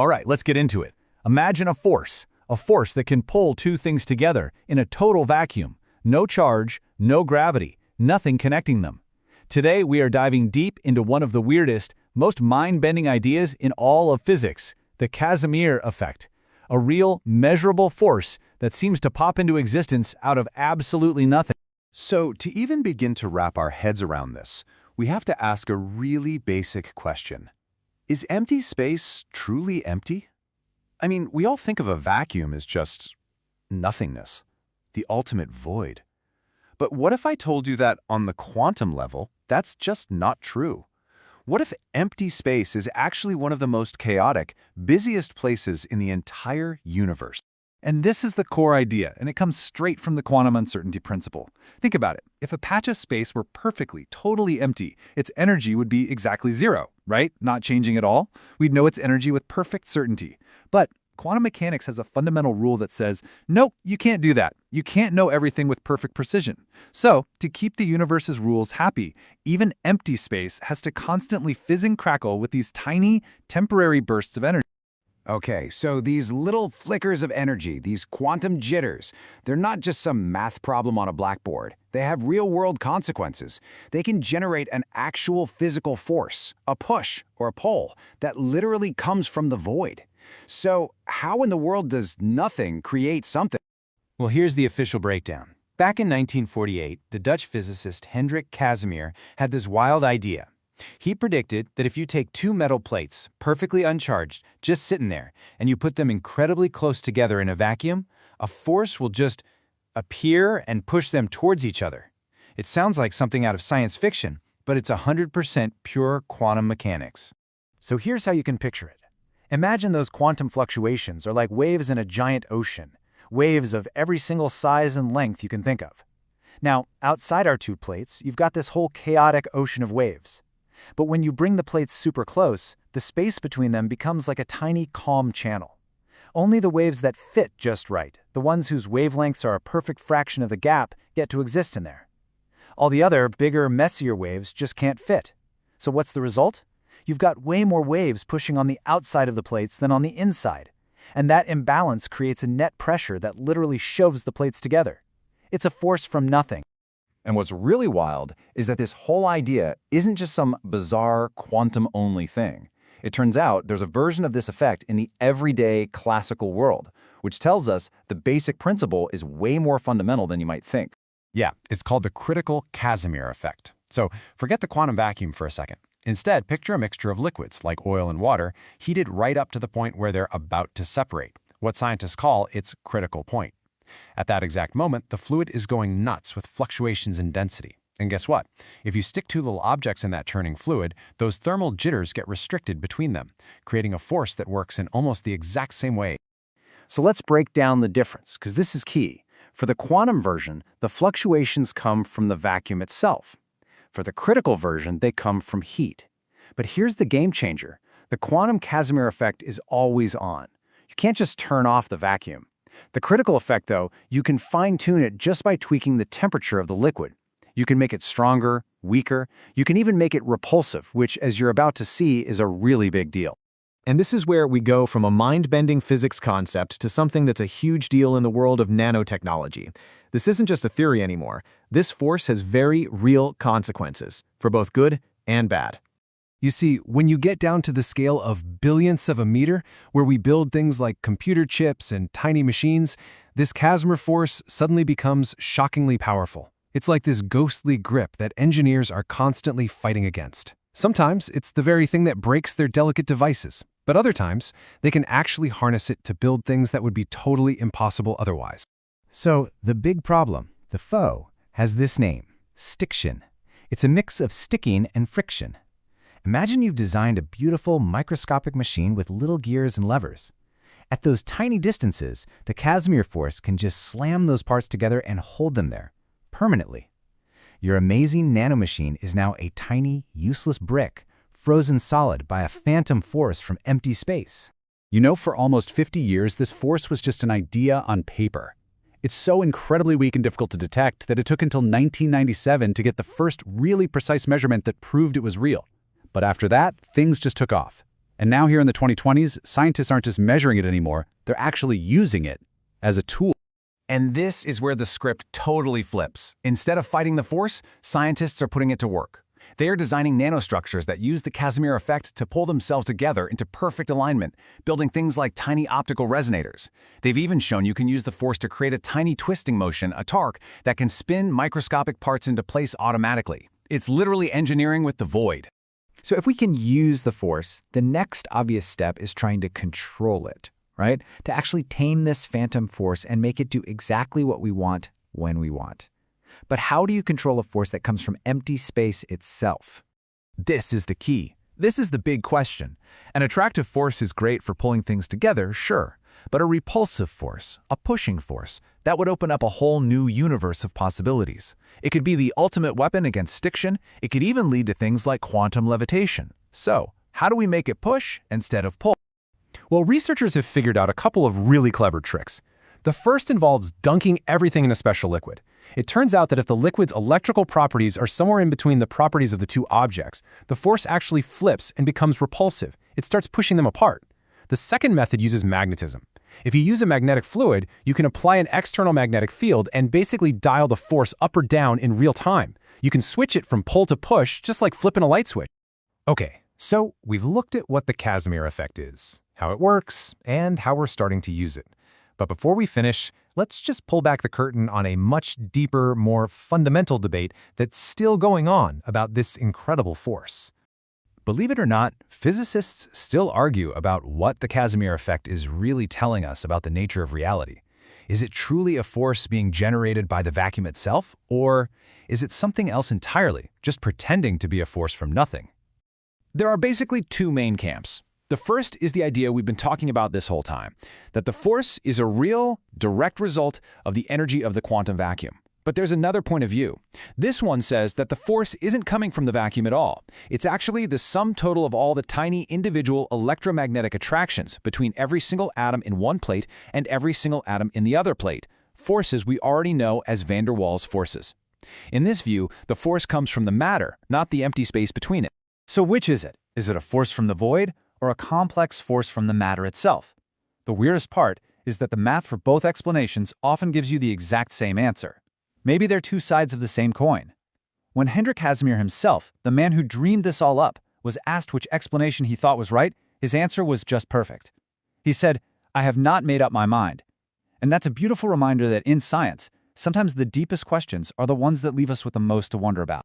All right, let's get into it. Imagine a force that can pull two things together in a total vacuum. No charge, no gravity, nothing connecting them. Today, we are diving deep into one of the weirdest, most mind-bending ideas in all of physics, the Casimir Effect. A real, measurable force that seems to pop into existence out of absolutely nothing. So, to even begin to wrap our heads around this, we have to ask a really basic question. Is empty space truly empty? I mean, we all think of a vacuum as just nothingness, the ultimate void. But what if I told you that on the quantum level, that's just not true? What if empty space is actually one of the most chaotic, busiest places in the entire universe? And this is the core idea, and it comes straight from the quantum uncertainty principle. Think about it. If a patch of space were perfectly, totally empty, its energy would be exactly zero, right? Not changing at all. We'd know its energy with perfect certainty. But quantum mechanics has a fundamental rule that says, nope, you can't do that. You can't know everything with perfect precision. So, to keep the universe's rules happy, even empty space has to constantly fizz and crackle with these tiny, temporary bursts of energy. Okay, so these little flickers of energy, these quantum jitters, they're not just some math problem on a blackboard. They have real-world consequences. They can generate an actual physical force, a push or a pull, that literally comes from the void. So how in the world does nothing create something? Well, here's the official breakdown. Back in 1948, the Dutch physicist Hendrik Casimir had this wild idea. He predicted that if you take two metal plates, perfectly uncharged, just sitting there, and you put them incredibly close together in a vacuum, a force will just appear and push them towards each other. It sounds like something out of science fiction, but it's 100% pure quantum mechanics. So here's how you can picture it. Imagine those quantum fluctuations are like waves in a giant ocean, waves of every single size and length you can think of. Now, outside our two plates, you've got this whole chaotic ocean of waves. But when you bring the plates super close, the space between them becomes like a tiny, calm channel. Only the waves that fit just right, the ones whose wavelengths are a perfect fraction of the gap, get to exist in there. All the other, bigger, messier waves just can't fit. So what's the result? You've got way more waves pushing on the outside of the plates than on the inside. And that imbalance creates a net pressure that literally shoves the plates together. It's a force from nothing. And what's really wild is that this whole idea isn't just some bizarre quantum-only thing. It turns out there's a version of this effect in the everyday classical world, which tells us the basic principle is way more fundamental than you might think. Yeah, it's called the critical Casimir effect. So forget the quantum vacuum for a second. Instead, picture a mixture of liquids, like oil and water, heated right up to the point where they're about to separate, what scientists call its critical point. At that exact moment, the fluid is going nuts with fluctuations in density. And guess what? If you stick two little objects in that churning fluid, those thermal jitters get restricted between them, creating a force that works in almost the exact same way. So let's break down the difference, because this is key. For the quantum version, the fluctuations come from the vacuum itself. For the critical version, they come from heat. But here's the game changer. The quantum Casimir effect is always on. You can't just turn off the vacuum. The critical effect, though, you can fine-tune it just by tweaking the temperature of the liquid. You can make it stronger, weaker. You can even make it repulsive, which, as you're about to see, is a really big deal. And this is where we go from a mind-bending physics concept to something that's a huge deal in the world of nanotechnology. This isn't just a theory anymore. This force has very real consequences, for both good and bad. You see, when you get down to the scale of billionths of a meter, where we build things like computer chips and tiny machines, this Casimir force suddenly becomes shockingly powerful. It's like this ghostly grip that engineers are constantly fighting against. Sometimes it's the very thing that breaks their delicate devices, but other times they can actually harness it to build things that would be totally impossible otherwise. So the big problem, the foe, has this name, stiction. It's a mix of sticking and friction. Imagine you've designed a beautiful microscopic machine with little gears and levers. At those tiny distances, the Casimir force can just slam those parts together and hold them there, permanently. Your amazing nanomachine is now a tiny, useless brick, frozen solid by a phantom force from empty space. You know, for almost 50 years, this force was just an idea on paper. It's so incredibly weak and difficult to detect that it took until 1997 to get the first really precise measurement that proved it was real. But after that, things just took off. And now here in the 2020s, scientists aren't just measuring it anymore, they're actually using it as a tool. And this is where the script totally flips. Instead of fighting the force, scientists are putting it to work. They are designing nanostructures that use the Casimir effect to pull themselves together into perfect alignment, building things like tiny optical resonators. They've even shown you can use the force to create a tiny twisting motion, a torque, that can spin microscopic parts into place automatically. It's literally engineering with the void. So if we can use the force, the next obvious step is trying to control it, right? To actually tame this phantom force and make it do exactly what we want when we want. But how do you control a force that comes from empty space itself? This is the key. This is the big question. An attractive force is great for pulling things together, sure, but a repulsive force, a pushing force, that would open up a whole new universe of possibilities. It could be the ultimate weapon against stiction. It could even lead to things like quantum levitation. So, how do we make it push instead of pull? Well, researchers have figured out a couple of really clever tricks. The first involves dunking everything in a special liquid. It turns out that if the liquid's electrical properties are somewhere in between the properties of the two objects, the force actually flips and becomes repulsive. It starts pushing them apart. The second method uses magnetism. If you use a magnetic fluid, you can apply an external magnetic field and basically dial the force up or down in real time. You can switch it from pull to push, just like flipping a light switch. Okay, so we've looked at what the Casimir effect is, how it works, and how we're starting to use it. But before we finish, let's just pull back the curtain on a much deeper, more fundamental debate that's still going on about this incredible force. Believe it or not, physicists still argue about what the Casimir effect is really telling us about the nature of reality. Is it truly a force being generated by the vacuum itself, or is it something else entirely, just pretending to be a force from nothing? There are basically two main camps. The first is the idea we've been talking about this whole time, that the force is a real, direct result of the energy of the quantum vacuum. But there's another point of view. This one says that the force isn't coming from the vacuum at all. It's actually the sum total of all the tiny individual electromagnetic attractions between every single atom in one plate and every single atom in the other plate, forces we already know as van der Waals forces. In this view, the force comes from the matter, not the empty space between it. So which is it? Is it a force from the void or a complex force from the matter itself? The weirdest part is that the math for both explanations often gives you the exact same answer. Maybe they're two sides of the same coin. When Hendrik Casimir himself, the man who dreamed this all up, was asked which explanation he thought was right, his answer was just perfect. He said, "I have not made up my mind." And that's a beautiful reminder that in science, sometimes the deepest questions are the ones that leave us with the most to wonder about.